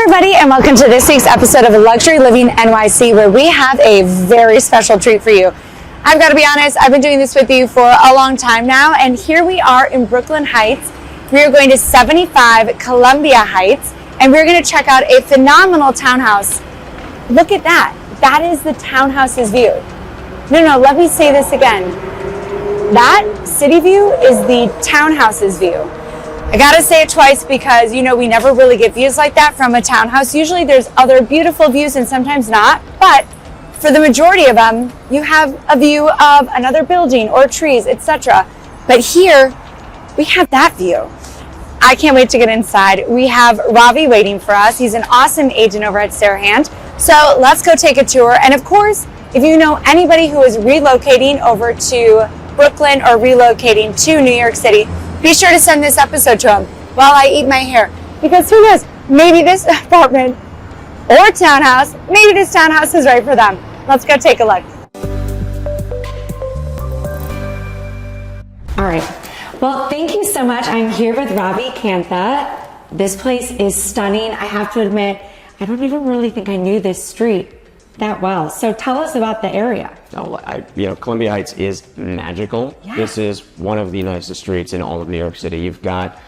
everybody, and welcome to this week's episode of Luxury Living NYC, where we have a very special treat for you. I've got to be honest, I've been doing this with you for a long time now, and here we are in Brooklyn Heights. We are going to 75 Columbia Heights, and we're going to check out a phenomenal townhouse. Look at that. That is the townhouse's view. No, let me say this again. That city view is the townhouse's view. I gotta say it twice because, you know, we never really get views like that from a townhouse. Usually there's other beautiful views and sometimes not, but for the majority of them, you have a view of another building or trees, etc. But here, we have that view. I can't wait to get inside. We have Ravi waiting for us. He's an awesome agent over at Sarahand. So let's go take a tour. And of course, if you know anybody who is relocating over to Brooklyn or relocating to New York City, be sure to send this episode to them while I eat my hair. Because who knows, maybe this apartment or townhouse, maybe this townhouse is right for them. Let's go take a look. All right. Well, thank you so much. I'm here with Ravi Kantha. This place is stunning. I have to admit, I don't even really think I knew this street that well. So tell us about the area. Oh, Columbia Heights is magical. Yeah. This is one of the nicest streets in all of New York City. You've got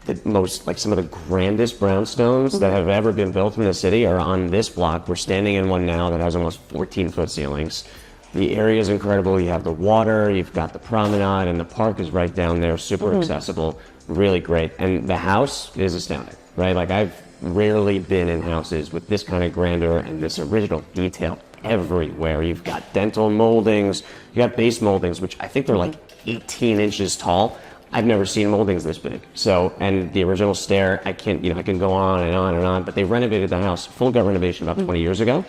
the most, some of the grandest brownstones that have ever been built in the city are on this block. We're standing in one now that has almost 14-foot ceilings. The area is incredible. You have the water, you've got the promenade, and the park is right down there, super accessible, really great. And the house is astounding, right? I've rarely been in houses with this kind of grandeur and this original detail everywhere. You've got dental moldings, you got base moldings, which I think they're 18 inches tall. I've never seen moldings this big. So, and the original stair, I can go on and on and on, but they renovated the house, full gut renovation about 20 years ago.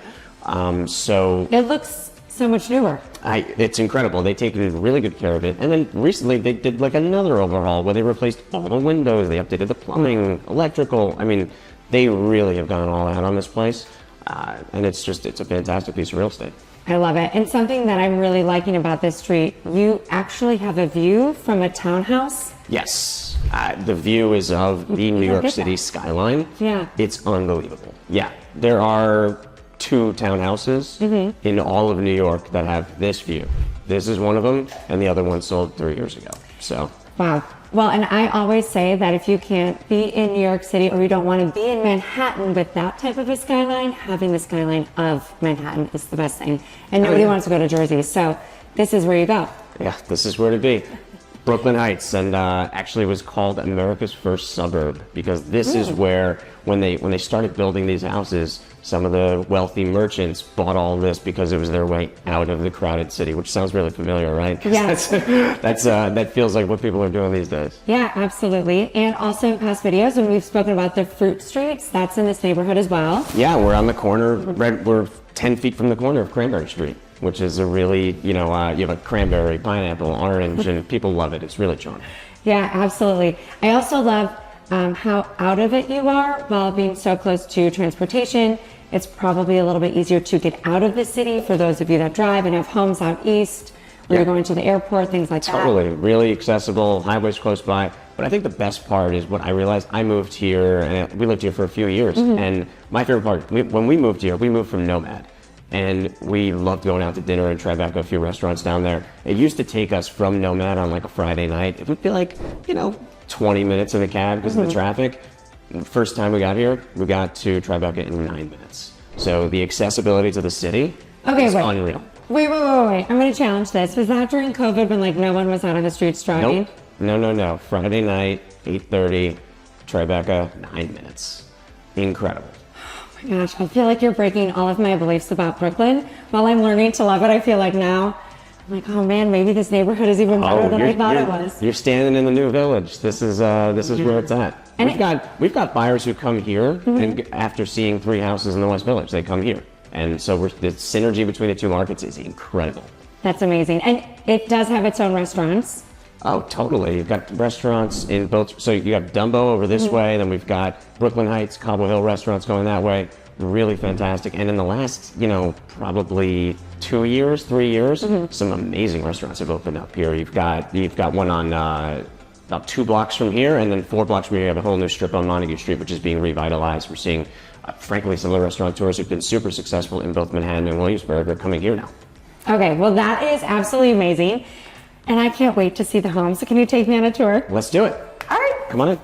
So it looks so much newer. It's incredible. They take really good care of it. And then recently they did another overhaul where they replaced all the windows, they updated the plumbing, electrical. I mean, they really have gone all out on this place. And it's a fantastic piece of real estate. I love it. And something that I'm really liking about this street, you actually have a view from a townhouse? Yes. The view is of the New York City skyline. Yeah. It's unbelievable. Yeah. There are 2 townhouses in all of New York that have this view. This is one of them, and the other one sold 3 years ago. So. Wow. Well, and I always say that if you can't be in New York City or you don't want to be in Manhattan with that type of a skyline, having the skyline of Manhattan is the best thing. And nobody wants to go to Jersey, so this is where you go. Yeah, this is where to be. Brooklyn Heights, and actually was called America's first suburb because this is where, when they started building these houses, some of the wealthy merchants bought all this because it was their way out of the crowded city, which sounds really familiar, right? Yes. That feels like what people are doing these days. Yeah, absolutely. And also in past videos, when we've spoken about the fruit streets, that's in this neighborhood as well. Yeah, we're on the corner, we're 10 feet from the corner of Cranberry Street, which is a really, you have a cranberry, pineapple, orange, and people love it. It's really charming. Yeah, absolutely. I also love how out of it you are while being so close to transportation. It's probably a little bit easier to get out of the city for those of you that drive and have homes out east where you're going to the airport, things like that. Totally, really accessible, highways close by. But I think the best part is what I realized. I moved here, and we lived here for a few years. And my favorite part, when we moved here, we moved from Nomad. And we loved going out to dinner and try back a few restaurants down there. It used to take us from Nomad on a Friday night. It would be 20 minutes in a cab because of the traffic. The first time we got here, we got to Tribeca in 9 minutes. So the accessibility to the city is unreal. Wait. I'm going to challenge this. Was that during COVID when no one was out on the streets driving? Nope. No. Friday night, 8:30, Tribeca, 9 minutes. Incredible. Oh my gosh, I feel like you're breaking all of my beliefs about Brooklyn. While I'm learning to love it, I feel like now, I'm like, oh man, maybe this neighborhood is even better than I thought it was. You're standing in the new village. This is where it's at. And we've got buyers who come here and after seeing 3 houses in the West Village, they come here. And so the synergy between the 2 markets is incredible. That's amazing. And it does have its own restaurants. Oh, totally. You've got restaurants in both. So you got Dumbo over this way, then we've got Brooklyn Heights, Cobble Hill restaurants going that way. Really fantastic. And in the last, probably 2 years, 3 years, some amazing restaurants have opened up here. You've got one on about 2 blocks from here, and then 4 blocks from here, you have a whole new strip on Montague Street, which is being revitalized. We're seeing, frankly, some of the restaurateurs who've been super successful in both Manhattan and Williamsburg are coming here now. Okay, well, that is absolutely amazing. And I can't wait to see the home. So can you take me on a tour? Let's do it. All right. Come on in.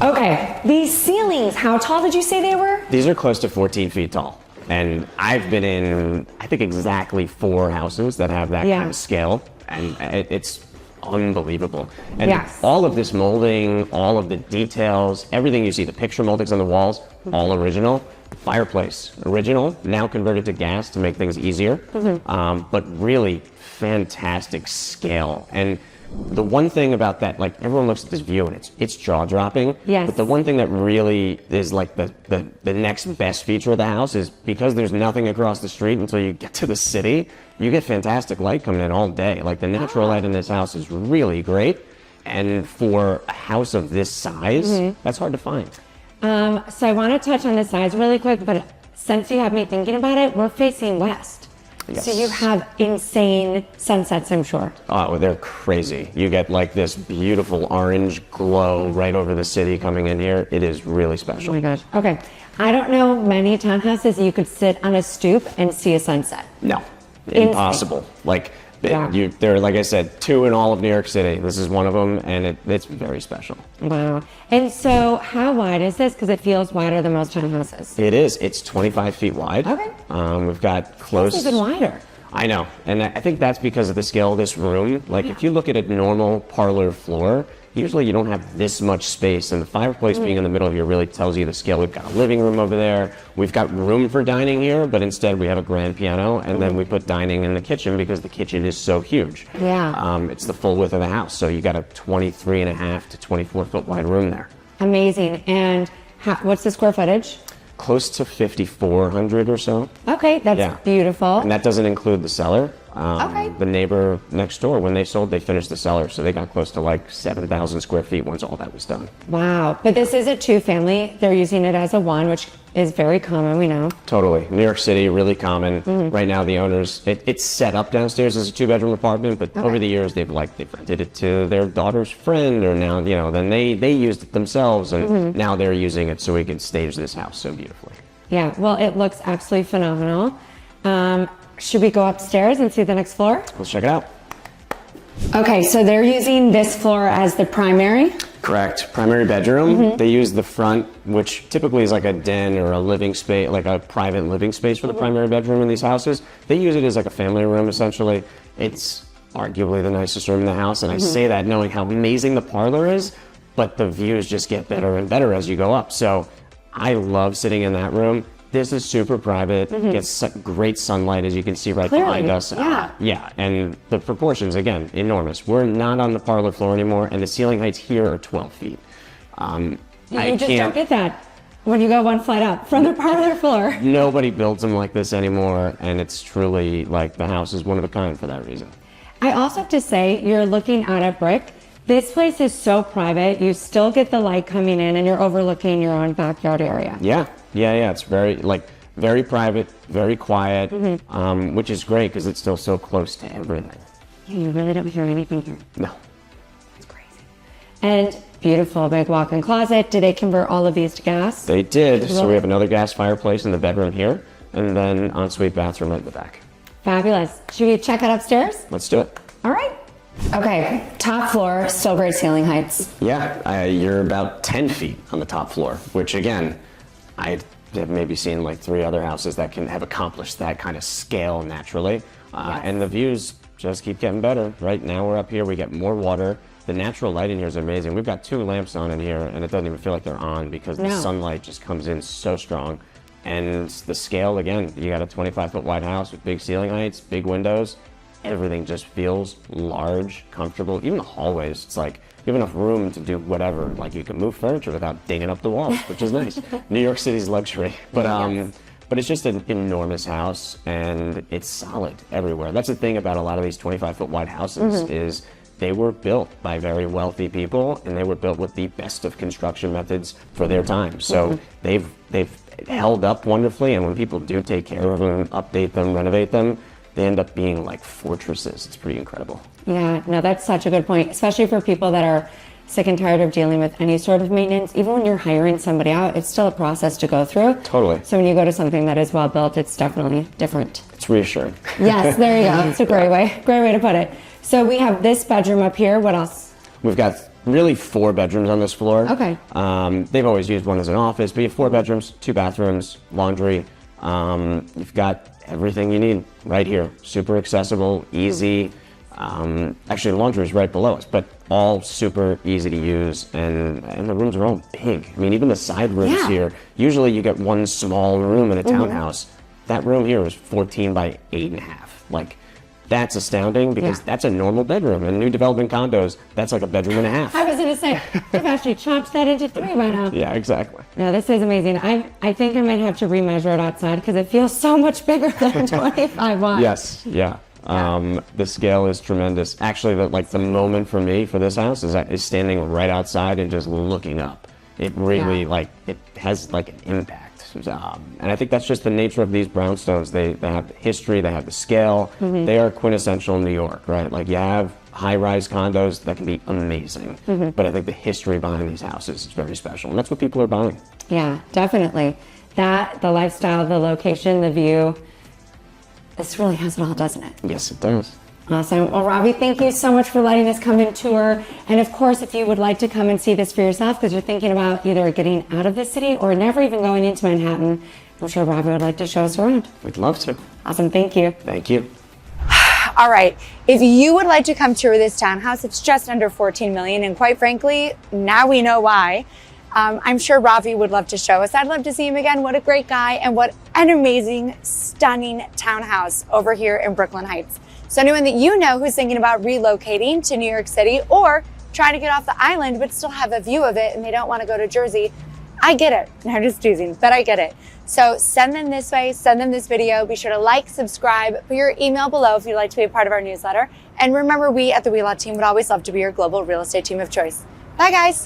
Okay, these ceilings, how tall did you say they were? These are close to 14 feet tall. And I've been in, I think, exactly 4 houses that have that kind of scale. And it's unbelievable. And all of this molding, all of the details, everything you see, the picture moldings on the walls, all original. Fireplace, original, now converted to gas to make things easier. But really fantastic scale. And the one thing about that, like everyone looks at this view and it's jaw-dropping. But the one thing that really is like the next best feature of the house is because there's nothing across the street until you get to the city, you get fantastic light coming in all day. Like the natural light in this house is really great. And for a house of this size, that's hard to find. So I want to touch on the size really quick, but since you have me thinking about it, we're facing west. So you have insane sunsets, I'm sure. Oh, they're crazy. You get like this beautiful orange glow right over the city coming in here. It is really special. Oh my gosh. Okay. I don't know many townhouses you could sit on a stoop and see a sunset. No, impossible. Like, there are, like I said, 2 in all of New York City. This is one of them, and it's very special. Wow. And so how wide is this? Because it feels wider than most townhouses. It is. It's 25 feet wide. Okay. We've got close. It's even wider. I know. And I think that's because of the scale of this room. Like, if you look at a normal parlor floor, usually you don't have this much space, and the fireplace being in the middle here really tells you the scale. We've got a living room over there. We've got room for dining here, but instead we have a grand piano, and then we put dining in the kitchen because the kitchen is so huge. It's the full width of the house, so you got a 23.5 to 24 foot wide room there. Amazing. And what's the square footage? Close to 5,400 or so. Okay, that's beautiful. And that doesn't include the cellar. The neighbor next door, when they sold, they finished the cellar, so they got close to like 7,000 square feet once all that was done. Wow. But this is a 2-family. They're using it as a 1, which is very common, we know. Totally. New York City, really common. Right now, the owners, it's set up downstairs as a 2-bedroom apartment, but over the years, they've rented it to their daughter's friend, or now, then they used it themselves, and now they're using it so we can stage this house so beautifully. Yeah, well, it looks absolutely phenomenal. Should we go upstairs and see the next floor? Let's check it out. Okay, so they're using this floor as the primary? Correct. Primary bedroom. They use the front, which typically is like a den or a living space, like a private living space for the primary bedroom in these houses. They use it as like a family room, essentially. It's arguably the nicest room in the house, and I say that knowing how amazing the parlor is, but the views just get better and better as you go up. So I love sitting in that room. This is super private, gets great sunlight, as you can see right behind us. And the proportions, again, enormous. We're not on the parlor floor anymore, and the ceiling heights here are 12 feet. You just don't get that when you go 1 flight up from the parlor floor. Nobody builds them like this anymore, and it's truly like the house is one of a kind for that reason. I also have to say, you're looking out at brick. This place is so private. You still get the light coming in, and you're overlooking your own backyard area. Yeah. It's very private, very quiet, which is great because it's still so close to everything. Yeah, you really don't hear anything here. No. That's crazy. And beautiful big walk-in closet. Did they convert all of these to gas? They did. So we have another gas fireplace in the bedroom here, and then ensuite bathroom right in the back. Fabulous. Should we check out upstairs? Let's do it. All right. Okay, top floor, still great ceiling heights. Yeah, you're about 10 feet on the top floor, which again, I have maybe seen like 3 other houses that can have accomplished that kind of scale naturally. And the views just keep getting better. Right now we're up here, we get more water. The natural light in here is amazing. We've got 2 lamps on in here, and it doesn't even feel like they're on because the sunlight just comes in so strong. And the scale, again, you got a 25-foot wide house with big ceiling heights, big windows. Everything just feels large, comfortable. Even the hallways, it's like you have enough room to do whatever. Like you can move furniture without digging up the walls, which is nice. New York City's luxury. But it's just an enormous house, and it's solid everywhere. That's the thing about a lot of these 25-foot wide houses is they were built by very wealthy people, and they were built with the best of construction methods for their time. So they've held up wonderfully, and when people do take care of them, update them, renovate them, they end up being like fortresses. It's pretty incredible. Yeah, no, that's such a good point, especially for people that are sick and tired of dealing with any sort of maintenance. Even when you're hiring somebody out, it's still a process to go through. Totally. So when you go to something that is well built, it's definitely different. It's reassuring. Yes, there you go. It's a great way to put it. So we have this bedroom up here. What else? We've got really 4 bedrooms on this floor. Okay. They've always used one as an office, but you have 4 bedrooms, 2 bathrooms, laundry. You've got everything you need right here. Super accessible, easy. Actually, the laundry is right below us, but all super easy to use, and the rooms are all big. I mean, even the side rooms here, usually you get one small room in a townhouse. That room here is 14 by 8.5. Like, that's astounding because that's a normal bedroom. In new development condos, that's like a bedroom and a half. I was going to say, I've actually chopped that into 3 by now. Yeah, exactly. No, this is amazing. I think I might have to remeasure it outside because it feels so much bigger than 25 wide. Yes, yeah. The scale is tremendous. Actually, the moment for me for this house is standing right outside and just looking up. It really it has like an impact. And I think that's just the nature of these brownstones. They have the history, they have the scale. They are quintessential New York, right? Like, you have high-rise condos that can be amazing, but I think the history behind these houses is very special, and that's what people are buying. Yeah, definitely. That, the lifestyle, the location, the view. This really has it all, doesn't it? Yes, it does. Awesome. Well, Robbie, thank you so much for letting us come and tour. And of course, if you would like to come and see this for yourself, because you're thinking about either getting out of the city or never even going into Manhattan, I'm sure Robbie would like to show us around. We'd love to. Awesome. Thank you. Thank you. All right. If you would like to come tour this townhouse, it's just under 14 million. And quite frankly, now we know why. I'm sure Ravi would love to show us. I'd love to see him again. What a great guy, and what an amazing, stunning townhouse over here in Brooklyn Heights. So anyone that you know who's thinking about relocating to New York City or trying to get off the island but still have a view of it and they don't want to go to Jersey, I get it. No, I'm just teasing, but I get it. So send them this way, send them this video. Be sure to like, subscribe, put your email below if you'd like to be a part of our newsletter. And remember, we at the Wheelock team would always love to be your global real estate team of choice. Bye, guys.